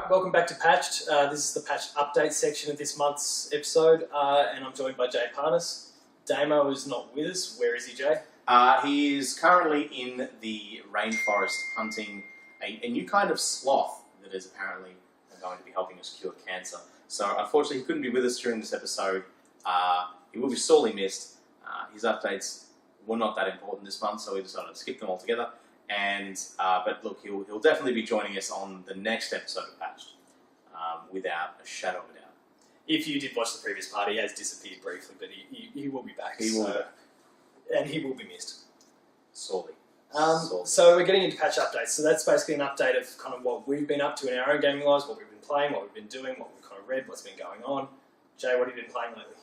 Alright, welcome back to Patched. This is the Patched update section of this month's episode, and I'm joined by Jay Parnas. Damo is not with us. Where is he, Jay? He is currently in the rainforest hunting a new kind of sloth that is apparently going to be helping us cure cancer. So unfortunately he couldn't be with us during this episode. He will be sorely missed. His updates were not that important this month, so we decided to skip them altogether. But look, he'll definitely be joining us on the next episode of Patched, without a shadow of a doubt. If you did watch the previous part, he has disappeared briefly, but he will be back. He will be back. And he will be missed. Sorely. So we're getting into patch updates. So that's basically an update of kind of what we've been up to in our own gaming lives, what we've been playing, what we've been doing, what we've kind of read, what's been going on. Jay, what have you been playing lately?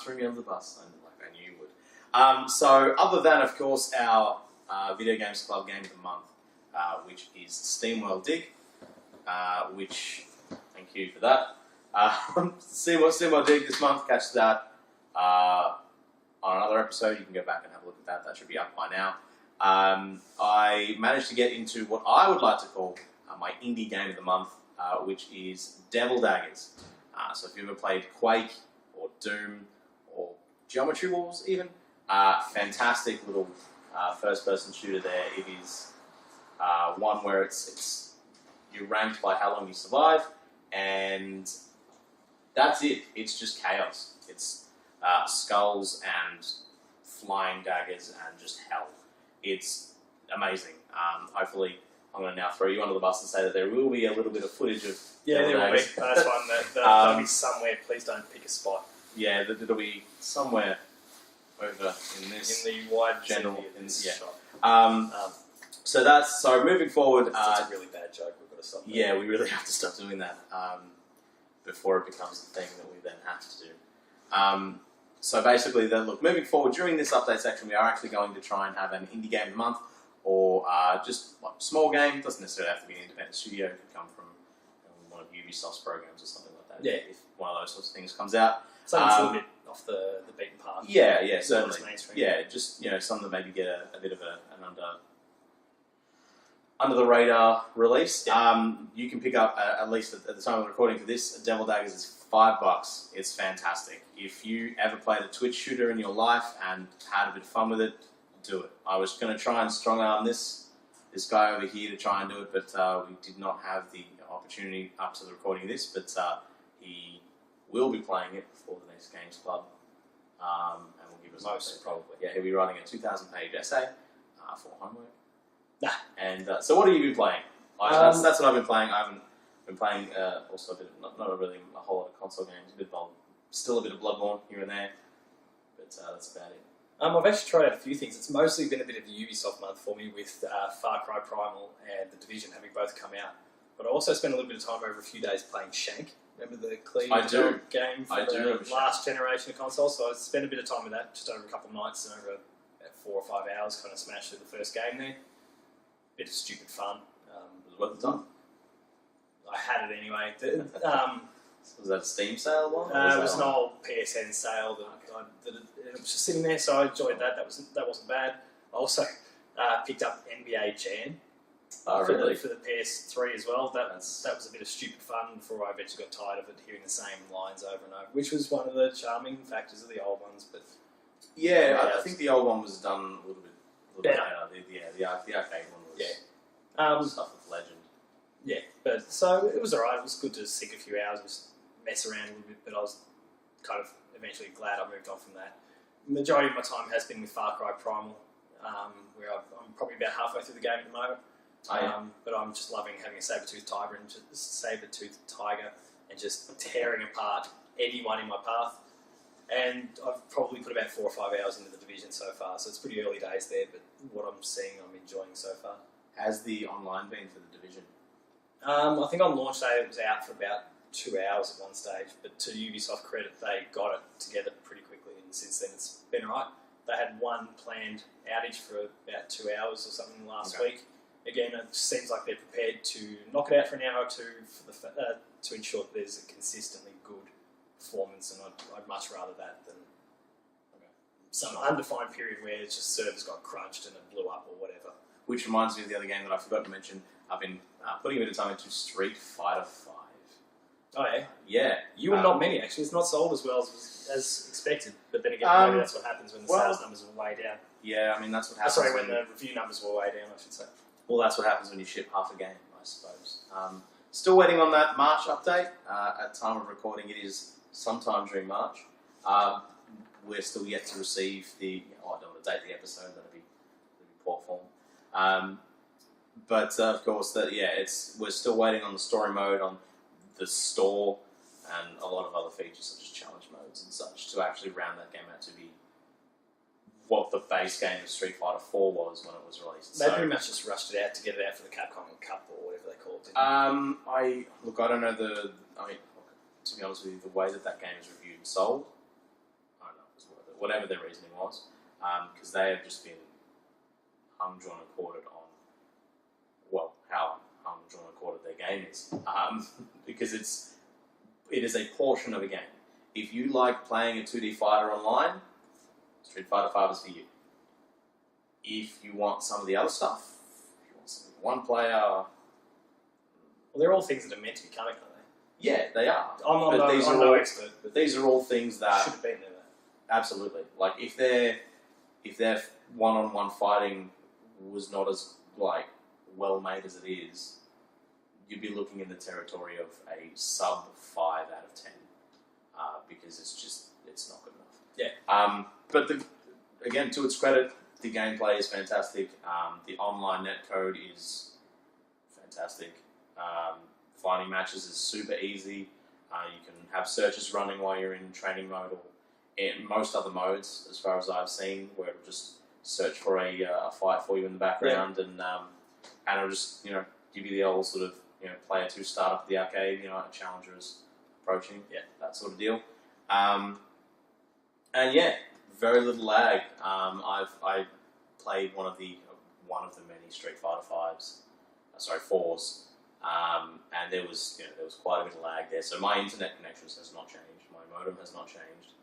Threw me under the bus, like I knew you would. So other than, of course, our Video Games Club Game of the Month, which is SteamWorld Dig, which, thank you for that. SteamWorld Dig this month, catch that on another episode. You can go back and have a look at that. That should be up by now. I managed to get into what I would like to call my indie game of the month, which is Devil Daggers. So if you've ever played Quake or Doom or Geometry Wars even, fantastic little first-person shooter there. It is one where you're ranked by how long you survive, and that's it. It's just chaos. It's skulls and flying daggers and just hell. It's amazing. Hopefully, I'm going to now throw you under the bus and say that there will be a little bit of footage of there will be. That's fine. That'll be somewhere. Please don't pick a spot. Yeah, it'll be somewhere over in this. In the wide general shot. So moving forward. That's a really bad joke. We've got to stop. Yeah, we really have to stop doing that before it becomes the thing that we then have to do. So basically, moving forward during this update section, we are actually going to try and have an indie game of the month, or just like a small game. It doesn't necessarily have to be an independent studio. It could come from one of Ubisoft's programs or something like that. Yeah. If one of those sorts of things comes out. Something a little bit off the beaten path. Yeah, certainly. Mainstream. Yeah, just some that maybe get a bit of an under the radar release. Yeah. You can pick up at least at the time of recording for this, Devil Daggers is $5. It's fantastic. If you ever played a Twitch shooter in your life and had a bit of fun with it, do it. I was going to try and strong arm this guy over here to try and do it, but we did not have the opportunity up to the recording of this. But he will be playing it before the next Games Club, and will give us most probably. Yeah, he'll be writing a 2,000-page essay for homework. Nah. And so, what have you been playing? That's what I've been playing. I haven't been playing also a bit of, not really a whole lot of console games. Still a bit of Bloodborne here and there, but that's about it. I've actually tried out a few things. It's mostly been a bit of a Ubisoft month for me with Far Cry Primal and The Division having both come out. But I also spent a little bit of time over a few days playing Shank. Remember the clean game for the last generation of consoles? So I spent a bit of time with that, just over a couple of nights and over about 4 or 5 hours, kind of smashed through the first game there. Bit of stupid fun. It was worth the time. I had it anyway. Was that a Steam sale one? It was an old PSN sale that it was just sitting there, so I enjoyed that. That wasn't bad. I also picked up NBA Jam for the PS3 as well. That was a bit of stupid fun before I eventually got tired of it, hearing the same lines over and over, which was one of the charming factors of the old ones. But yeah, I think the old one was done a little bit better. The arcade one was stuff with Legend. Yeah, but so it was alright. It was good to sink a few hours, just mess around a little bit, but I was kind of eventually glad I moved on from that. The majority of my time has been with Far Cry Primal, where I'm probably about halfway through the game at the moment. But I'm just loving having a saber-toothed tiger and just tearing apart anyone in my path. And I've probably put about 4 or 5 hours into the Division so far, so it's pretty early days there, but what I'm seeing I'm enjoying so far. Has the online been for the Division? I think on launch day it was out for about 2 hours at one stage, but to Ubisoft credit, they got it together pretty quickly, and since then it's been alright. They had one planned outage for about 2 hours or something last week. Again, it seems like they're prepared to knock it out for an hour or two to ensure that there's a consistently good performance, and I'd much rather that than some undefined period where it's just servers got crunched and it blew up or whatever. Which reminds me of the other game that I forgot to mention. I've been putting a bit of time into Street Fighter 5. Oh yeah, Yeah. you and not many actually. It's not sold as well as expected. But then again, maybe that's what happens when the sales numbers are way down. Yeah, I mean that's what happens. Sorry, when the review numbers were way down, I should say. Well, that's what happens when you ship half a game, I suppose. Still waiting on that March update. At time of recording, it is sometime during March. We're still yet to receive the. I don't want to date the episode. That'd be poor form. But of course, we're still waiting on the story mode, on the store, and a lot of other features such as challenge modes and such to actually round that game out to be what the base game of Street Fighter 4 was when it was released. They pretty much just rushed it out to get it out for the Capcom Cup or whatever they called it. I don't know to be honest with you, the way that game is reviewed and sold, I don't know if it was worth it. Whatever their reasoning was, because they have just been hung, drawn, and quartered on, how hung, drawn, and quartered their game is, because it is a portion of a game. If you like playing a 2D fighter online, Street Fighter 5 is for you. If you want some of the other stuff, if you want some one player... Well, they're all things that are meant to be coming, aren't they? Yeah, they are. I'm no expert. But these are all things that... should have been there, though. Absolutely. Like, if their one-on-one fighting was not as, well-made as it is, you'd be looking in the territory of a sub 5 out of 10. Because it's not good enough. Yeah. But again, to its credit, the gameplay is fantastic. The online netcode is fantastic. Finding matches is super easy. You can have searches running while you're in training mode or in most other modes, as far as I've seen, where it'll just search for a fight for you in the background, and it'll just give you the old sort of player 2 start up at the arcade. A challenger is approaching, that sort of deal. And yeah, very little lag. I played one of the many Street Fighter 4s, and there was quite a bit of lag there. So my internet connections has not changed. My modem has not changed.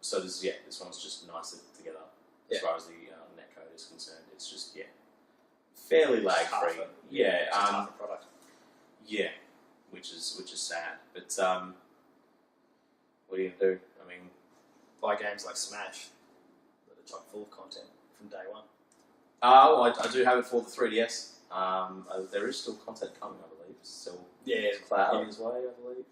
So this one's just nicer together as far as the netcode is concerned. It's just fairly lag free. It's a tougher product. Yeah, which is sad. But what are you gonna do? I mean, buy games like Smash that are chock full of content from day one. I do have it for the 3DS. There is still content coming, I believe. Still, Cloud on his way, I believe.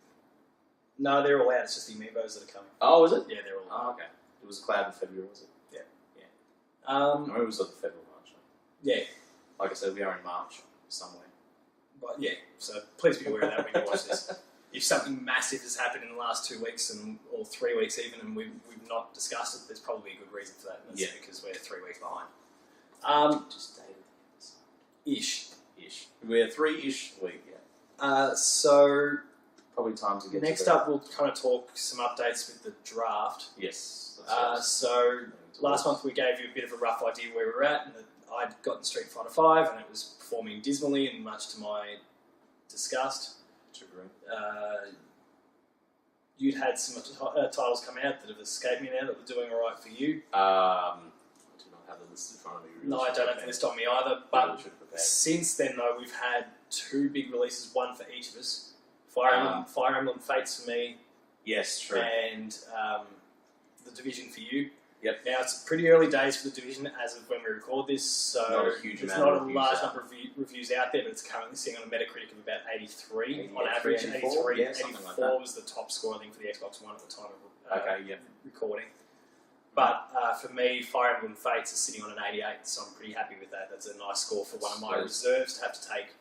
No, they're all out. It's just the amiibos that are coming. Oh, is it? Yeah, they're all out. Oh, okay. It was Cloud in February, was it? Yeah. I remember it was like February, March. Yeah. Like I said, we are in March somewhere. But so please be aware of that when you watch this. If something massive has happened in the last 2 weeks or 3 weeks even, and we've not discussed it, there's probably a good reason for that. And that's because we're 3 weeks behind. Just dated the episode. Ish. We're 3-ish week, So probably time to get next up, we'll kind of talk some updates with the draft. Yes. So last month we gave you a bit of a rough idea where we're at, and that I'd gotten Street Fighter 5 and it was performing dismally, and much to my disgust. You'd had some titles come out that have escaped me now that were doing alright for you. I do not have the list in front of me. No, I don't have the list on me either. But since then, though, we've had 2 big releases, one for each of us. Fire Emblem Fates for me. Yes, true. And The Division for you. Yep. Now, it's pretty early days for The Division as of when we record this, so not a huge there's amount not a large number of reviews out there, but it's currently sitting on a Metacritic of about 83 on average. 84, 84 like was the top score, I think, for the Xbox One at the time of recording. But for me, Fire Emblem Fates is sitting on an 88, so I'm pretty happy with that. That's a nice score for one of my reserves to have to take.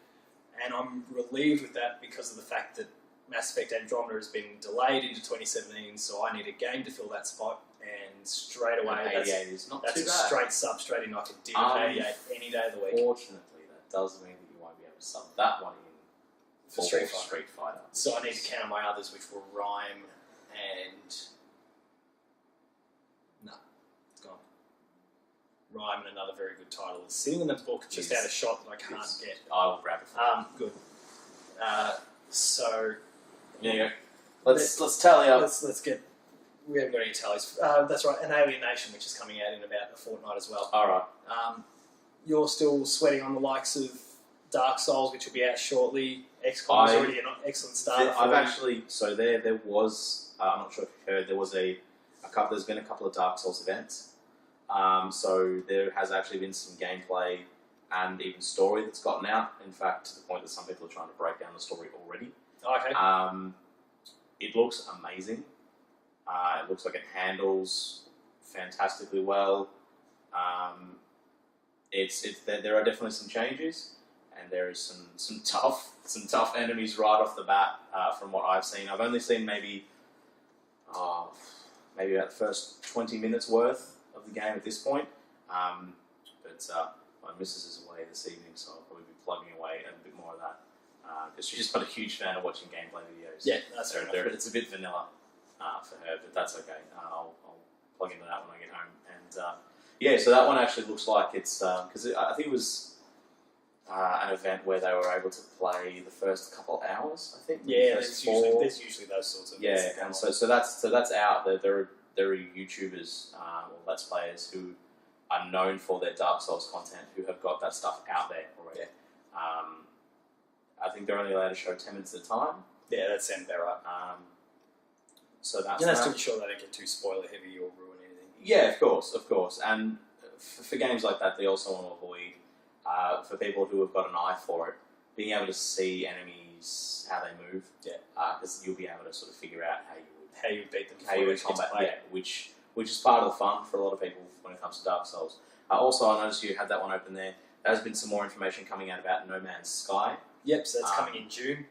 And I'm relieved with that because of the fact that Mass Effect Andromeda has been delayed into 2017, so I need a game to fill that spot. And straight away, 88 is not that's too a bad. straight sub, straight in. I could deal with 88 any day of the week. Fortunately, that does mean that you won't be able to sub that one in for Street Fighter. So I need to count my others, which were Rhyme and... No, it's gone. Rhyme and another very good title. It's sitting in the book, just out of shot that I can't get. I will grab it for you. Good. So... There you go. Let's tally up. Let's get... We haven't got any tallies. That's right, an Alienation, which is coming out in about a fortnight as well. All right. You're still sweating on the likes of Dark Souls, which will be out shortly. XCOM is already an excellent start. I've actually there was I'm not sure if you've heard, there's been a couple of Dark Souls events. So there has actually been some gameplay and even story that's gotten out. In fact, to the point that some people are trying to break down the story already. Okay. It looks amazing. It looks like it handles fantastically well. There are definitely some changes, and there is some tough enemies right off the bat from what I've seen. I've only seen maybe about the first 20 minutes worth of the game at this point. But my missus is away this evening, so I'll probably be plugging away at a bit more of that. Because she's not a huge fan of watching gameplay videos. Yeah, that's fair enough. It's a bit vanilla for her, but that's okay. I'll plug into that when I get home. And so that one actually looks like it's because I think it was an event where they were able to play the first couple of hours. I think. Yeah, there's usually those sorts of events. Yeah, and so that's out. There are YouTubers or Let's Players who are known for their Dark Souls content who have got that stuff out there already. Yeah. I think they're only allowed to show 10 minutes at a time. Yeah, that sounds about right. So that's to be sure they don't get too spoiler heavy or ruin anything. Yeah, of course. And for games like that, they also want to avoid, for people who have got an eye for it, being able to see enemies, how they move. Yeah. Because you'll be able to sort of figure out how you would beat them, how you would combat. Yeah, which is part of the fun for a lot of people when it comes to Dark Souls. Also, I noticed you had that one open there. There's been some more information coming out about No Man's Sky. Yep, so that's coming in June.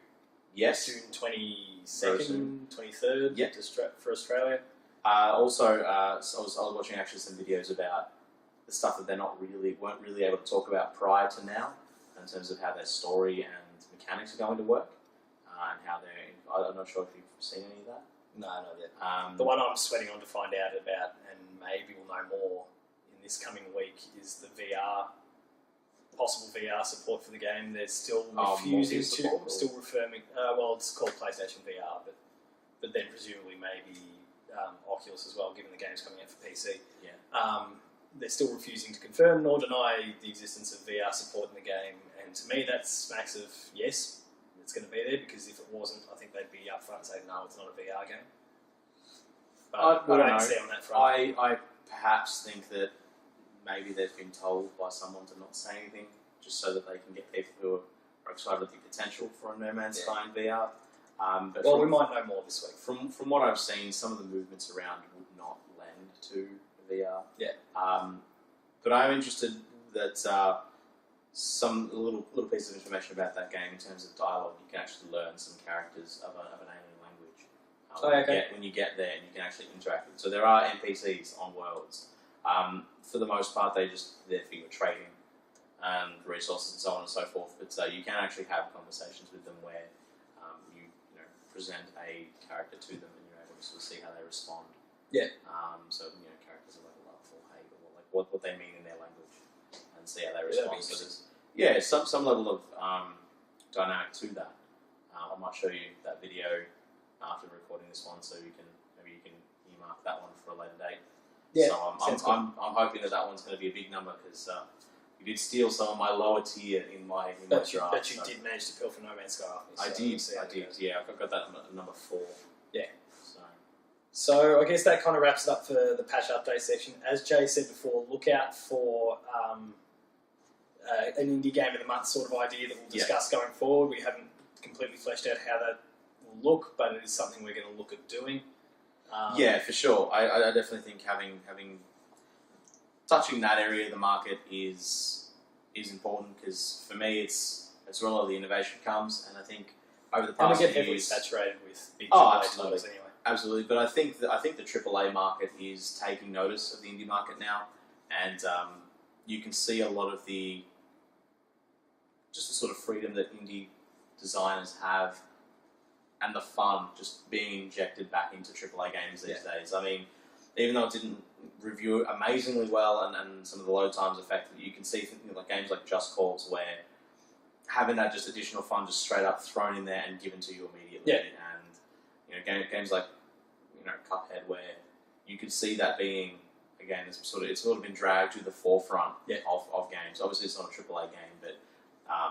Yes. June 22nd, 23rd. Yep. For Australia. So I was watching actually some videos about the stuff that weren't really able to talk about prior to now, in terms of how their story and mechanics are going to work, and how I'm not sure if you've seen any of that. No, not yet. The one I'm sweating on to find out about, and maybe we'll know more in this coming week, is the possible VR support for the still referring. It's called PlayStation VR, but then presumably maybe Oculus as well, given the game's coming out for PC. Yeah. They're still refusing to confirm nor deny the existence of VR support in the game, and to me that smacks of yes, it's going to be there, because if it wasn't, I think they'd be upfront and say no, it's not a VR game. But I don't know. See on that front. I perhaps think that maybe they've been told by someone to not say anything, just so that they can get people who are excited at the potential for a No Man's Sky in VR. We might know more this week. From what I've seen, some of the movements around would not lend to VR. Yeah. But I'm interested that some little piece of information about that game in terms of dialogue. You can actually learn some characters of an alien language. When you get there, and you can actually interact with them. So there are NPCs on worlds. For the most part, they're just there for your trading and resources and so on and so forth. But you can actually have conversations with them where you present a character to them, and you're able to sort of see how they respond. Yeah. So characters are level up, or hey, or like what they mean in their language, and see how they respond. So there's some level of dynamic to that. I might show you that video after recording this one, so maybe you can earmark that one for a later date. Yeah. So I'm hoping that one's going to be a big number, because you did steal some of my lower tier in my draft. But you did manage to pilfer No Man's Sky off me. I did. Yeah, I've got that at number 4. Yeah. So I guess that kind of wraps it up for the patch update section. As Jay said before, look out for an indie game of the month sort of idea that we'll discuss going forward. We haven't completely fleshed out how that will look, but it is something we're going to look at doing. For sure. I definitely think having touching that area of the market is important, because for me it's where a lot of the innovation comes, and I think over the past we get heavily saturated with big AAA titles anyway. Absolutely, but I think the AAA market is taking notice of the indie market now, and you can see a lot of the sort of freedom that indie designers have, and the fun just being injected back into AAA games these days. I mean, even though it didn't review amazingly well, and some of the load times affected, you can see like games like Just Cause, where having that just additional fun just straight up thrown in there and given to you immediately. Yeah. And games like Cuphead, where you could see that being, again, it's sort of been dragged to the forefront of games. Obviously, it's not a AAA game, but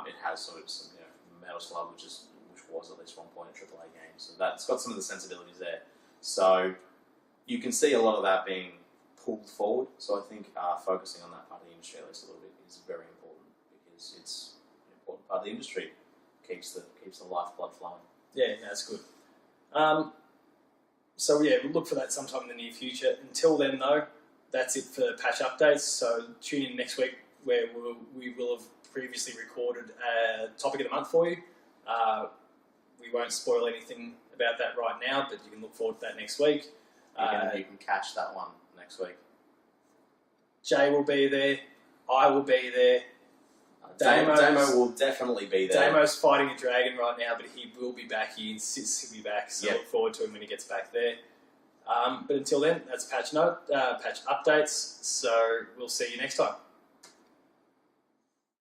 It has sort of some Metal Slug, which was at least one point a AAA game, so that's got some of the sensibilities there. So you can see a lot of that being pulled forward. So I think focusing on that part of the industry at least a little bit is very important, because it's an important part of the industry. Keeps the lifeblood flowing. Yeah, that's good. So yeah, we'll look for that sometime in the near future. Until then, though, that's it for patch updates. So tune in next week, where we will have previously recorded a topic of the month for you. We won't spoil anything about that right now, but you can look forward to that next week. You can catch that one next week. Jay will be there. I will be there. Damo will definitely be there. Damo's fighting a dragon right now, but he will be back. He insists he'll be back, so look forward to him when he gets back there. But until then, that's patch updates. So we'll see you next time.